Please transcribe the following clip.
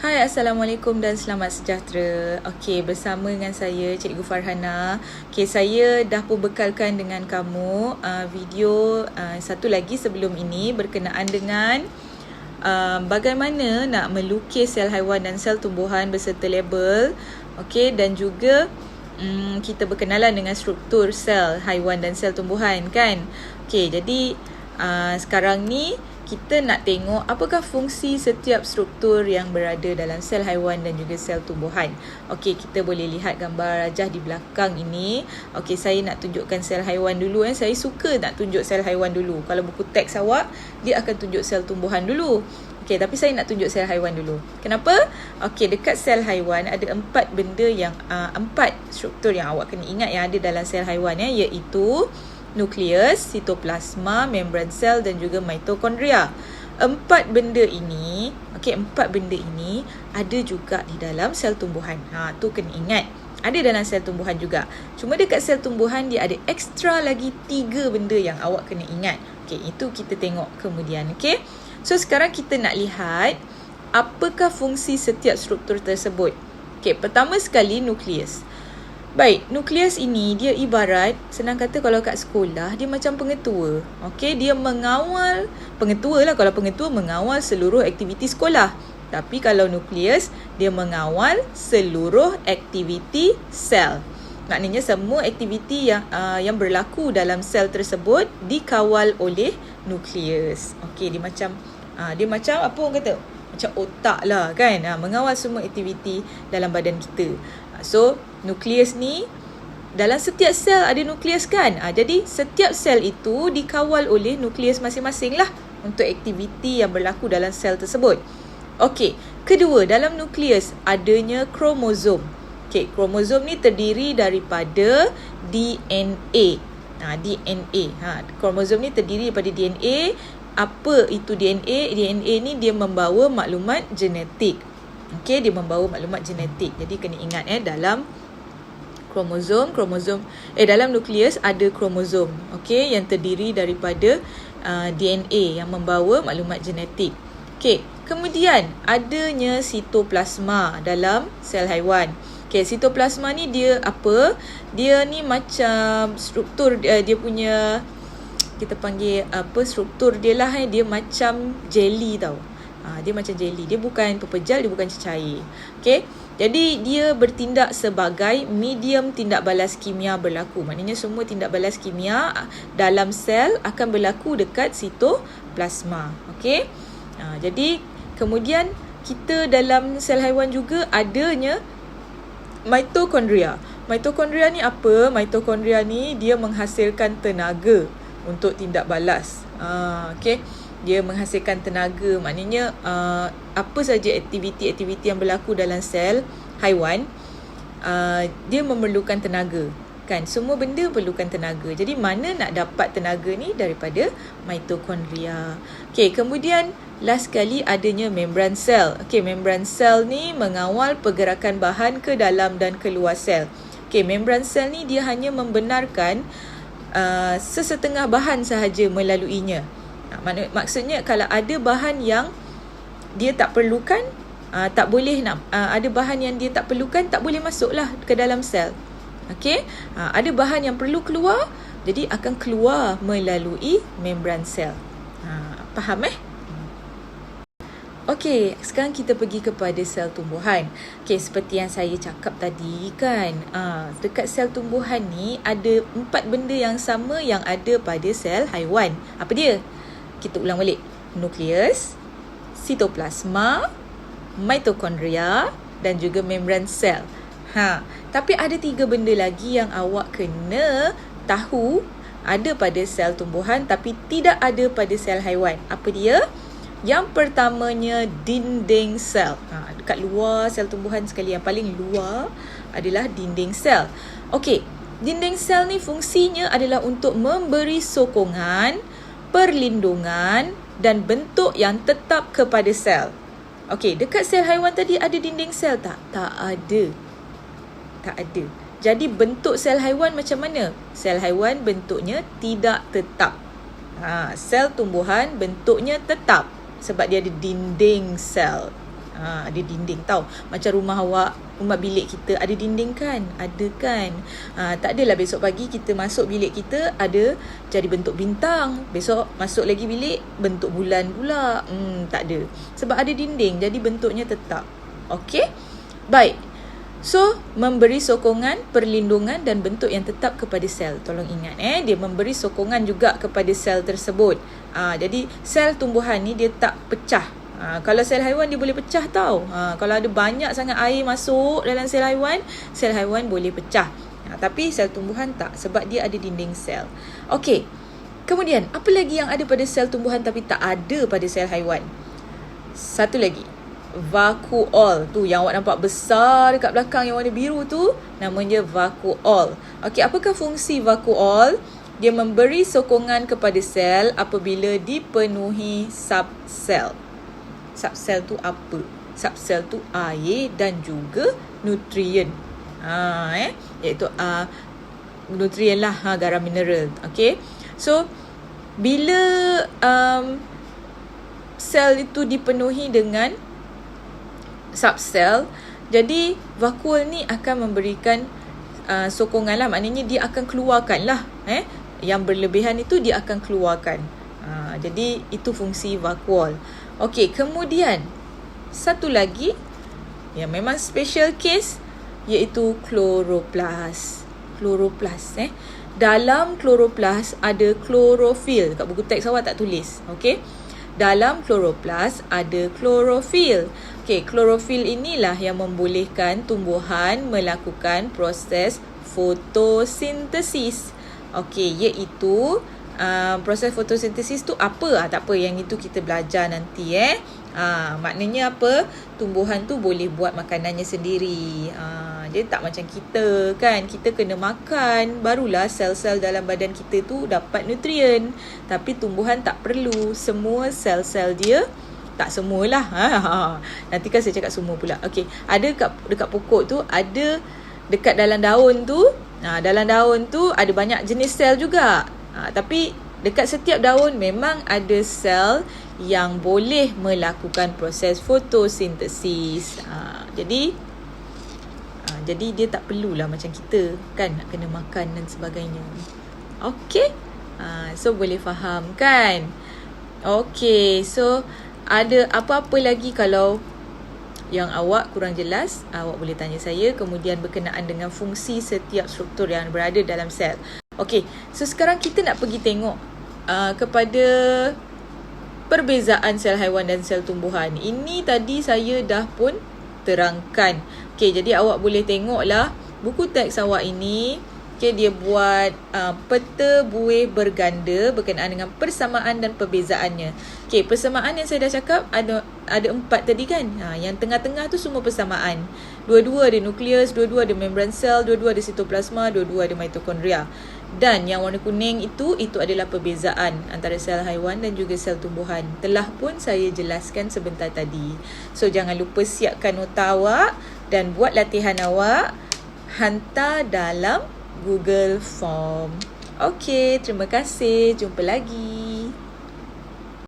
Hai, Assalamualaikum dan selamat sejahtera. Okey, bersama dengan saya Cikgu Farhana. Okey, saya dah pun bekalkan dengan kamu video satu lagi sebelum ini berkenaan dengan bagaimana nak melukis sel haiwan dan sel tumbuhan beserta label. Okey, dan juga kita berkenalan dengan struktur sel haiwan dan sel tumbuhan kan. Okey, jadi sekarang ni kita nak tengok apakah fungsi setiap struktur yang berada dalam sel haiwan dan juga sel tumbuhan. Okey, kita boleh lihat gambar rajah di belakang ini. Okey, saya nak tunjukkan sel haiwan dulu. Saya suka nak tunjuk sel haiwan dulu. Kalau buku teks awak, dia akan tunjuk sel tumbuhan dulu. Okey, tapi saya nak tunjuk sel haiwan dulu. Kenapa? Okey, dekat sel haiwan ada 4 benda yang 4 struktur yang awak kena ingat yang ada dalam sel haiwan iaitu nukleus, sitoplasma, membran sel dan juga mitokondria. 4 benda ini, okey, 4 benda ini ada juga di dalam sel tumbuhan. Tu kena ingat. Ada dalam sel tumbuhan juga. Cuma dekat sel tumbuhan dia ada ekstra lagi 3 benda yang awak kena ingat. Okey, itu kita tengok kemudian, okey. So sekarang kita nak lihat apakah fungsi setiap struktur tersebut. Okey, pertama sekali nukleus. Baik, nukleus ini dia ibarat, senang kata kalau kat sekolah, dia macam pengetua. Okey, dia mengawal, pengetua lah, kalau pengetua mengawal seluruh aktiviti sekolah. Tapi kalau nukleus, dia mengawal seluruh aktiviti sel. Maknanya semua aktiviti yang berlaku dalam sel tersebut dikawal oleh nukleus. Okey, dia macam apa orang kata? Macam otak lah kan, mengawal semua aktiviti dalam badan kita. So, nukleus ni dalam setiap sel ada nukleus kan. Jadi, setiap sel itu dikawal oleh nukleus masing-masing lah untuk aktiviti yang berlaku dalam sel tersebut. Okey, kedua, dalam nukleus adanya kromosom. Okey, kromosom ni terdiri daripada DNA. DNA. Kromosom ni terdiri daripada DNA. Apa itu DNA? DNA ni dia membawa maklumat genetik. Okey, dia membawa maklumat genetik. Jadi kena ingat dalam dalam nukleus ada kromosom. Okey, yang terdiri daripada DNA yang membawa maklumat genetik. Okey, kemudian adanya sitoplasma dalam sel haiwan. Okey, sitoplasma ni dia apa? Dia ni macam struktur dia punya, kita panggil apa, struktur dia lah, dia macam jelly tau. Dia macam jelly. Dia bukan pepejal, dia bukan cecair. Okey. Jadi dia bertindak sebagai medium tindak balas kimia berlaku. Maknanya semua tindak balas kimia dalam sel akan berlaku dekat sitoplasma. Okey. Jadi kemudian kita dalam sel haiwan juga adanya mitokondria. Mitokondria ni apa? Mitokondria ni dia menghasilkan tenaga untuk tindak balas. Okey. Dia menghasilkan tenaga, maknanya apa saja aktiviti-aktiviti yang berlaku dalam sel haiwan, dia memerlukan tenaga. Kan, semua benda perlukan tenaga. Jadi mana nak dapat tenaga ni? Daripada mitokondria. Okey, kemudian last sekali adanya membran sel. Okey, membran sel ni mengawal pergerakan bahan ke dalam dan keluar sel. Okey, membran sel ni dia hanya membenarkan sesetengah bahan sahaja melaluinya. Maksudnya kalau ada bahan yang dia tak perlukan, tak boleh nak ada bahan yang dia tak perlukan, tak boleh masuklah ke dalam sel. Okey, ada bahan yang perlu keluar, jadi akan keluar melalui membran sel. Faham Okey, sekarang kita pergi kepada sel tumbuhan. Okey, seperti yang saya cakap tadi kan, dekat sel tumbuhan ni ada 4 benda yang sama yang ada pada sel haiwan. Apa dia? Kita ulang balik. Nukleus, sitoplasma, mitokondria dan juga membran sel. Tapi ada 3 benda lagi yang awak kena tahu ada pada sel tumbuhan tapi tidak ada pada sel haiwan. Apa dia? Yang pertamanya dinding sel. Dekat luar sel tumbuhan sekali, yang paling luar adalah dinding sel. Okey, dinding sel ni fungsinya adalah untuk memberi sokongan, perlindungan dan bentuk yang tetap kepada sel. Okey, dekat sel haiwan tadi ada dinding sel tak? Tak ada. Tak ada. Jadi bentuk sel haiwan macam mana? Sel haiwan bentuknya tidak tetap. Sel tumbuhan bentuknya tetap sebab dia ada dinding sel. Ada dinding tau. Macam rumah awak, rumah bilik kita ada dinding kan? Ada kan? Tak adalah besok pagi kita masuk bilik kita ada jadi bentuk bintang. Besok masuk lagi bilik bentuk bulan pula. Tak ada. Sebab ada dinding jadi bentuknya tetap. Okey? Baik. So, memberi sokongan, perlindungan dan bentuk yang tetap kepada sel. Tolong ingat dia memberi sokongan juga kepada sel tersebut. Jadi sel tumbuhan ni dia tak pecah. Kalau sel haiwan dia boleh pecah tau. Kalau ada banyak sangat air masuk dalam sel haiwan boleh pecah. Tapi sel tumbuhan tak, sebab dia ada dinding sel. Okey. Kemudian, apa lagi yang ada pada sel tumbuhan tapi tak ada pada sel haiwan? Satu lagi. Vakuol tu yang awak nampak besar dekat belakang yang warna biru tu, namanya vakuol. Okey, apakah fungsi vakuol? Dia memberi sokongan kepada sel apabila dipenuhi subsel. Subsel tu apa? Subsel tu air dan juga nutrien. Iaitu nutrien lah, garam mineral. Okey. So bila sel itu dipenuhi dengan subsel, jadi vakuol ni akan memberikan sokongan lah. Maknanya dia akan keluarkan lah yang berlebihan itu dia akan keluarkan. Jadi itu fungsi vakuol. Okey, kemudian satu lagi yang memang special case iaitu kloroplas. Dalam kloroplas ada klorofil. Dekat buku teks awak tak tulis. Okey. Dalam kloroplas ada klorofil. Okey, klorofil inilah yang membolehkan tumbuhan melakukan proses fotosintesis. Okey, iaitu proses fotosintesis tu apa? Tak apa, yang itu kita belajar nanti maknanya apa? Tumbuhan tu boleh buat makanannya sendiri. Dia tak macam kita kan. Kita kena makan barulah sel-sel dalam badan kita tu dapat nutrien. Tapi tumbuhan tak perlu. Semua sel-sel dia, tak semualah. Nanti kan saya cakap semua pula. Okey, ada dekat pokok tu, ada dekat dalam daun tu. Dalam daun tu ada banyak jenis sel juga. Tapi dekat setiap daun memang ada sel yang boleh melakukan proses fotosintesis. Jadi dia tak perlulah macam kita kan nak kena makan dan sebagainya. Okey. So boleh faham kan? Okey. So ada apa-apa lagi kalau yang awak kurang jelas, awak boleh tanya saya. Kemudian berkenaan dengan fungsi setiap struktur yang berada dalam sel. Okey. So sekarang kita nak pergi tengok kepada perbezaan sel haiwan dan sel tumbuhan. Ini tadi saya dah pun terangkan. Okey, jadi awak boleh tengoklah buku teks awak ini. Okey, dia buat peta buih berganda berkenaan dengan persamaan dan perbezaannya. Okey, persamaan yang saya dah cakap ada 4 tadi kan. Yang tengah-tengah tu semua persamaan. Dua-dua ada nukleus, dua-dua ada membran sel, dua-dua ada sitoplasma, dua-dua ada mitokondria. Dan yang warna kuning itu adalah perbezaan antara sel haiwan dan juga sel tumbuhan. Telah pun saya jelaskan sebentar tadi. So jangan lupa siapkan nota awak dan buat latihan awak, hantar dalam Google Form. Okey, terima kasih. Jumpa lagi.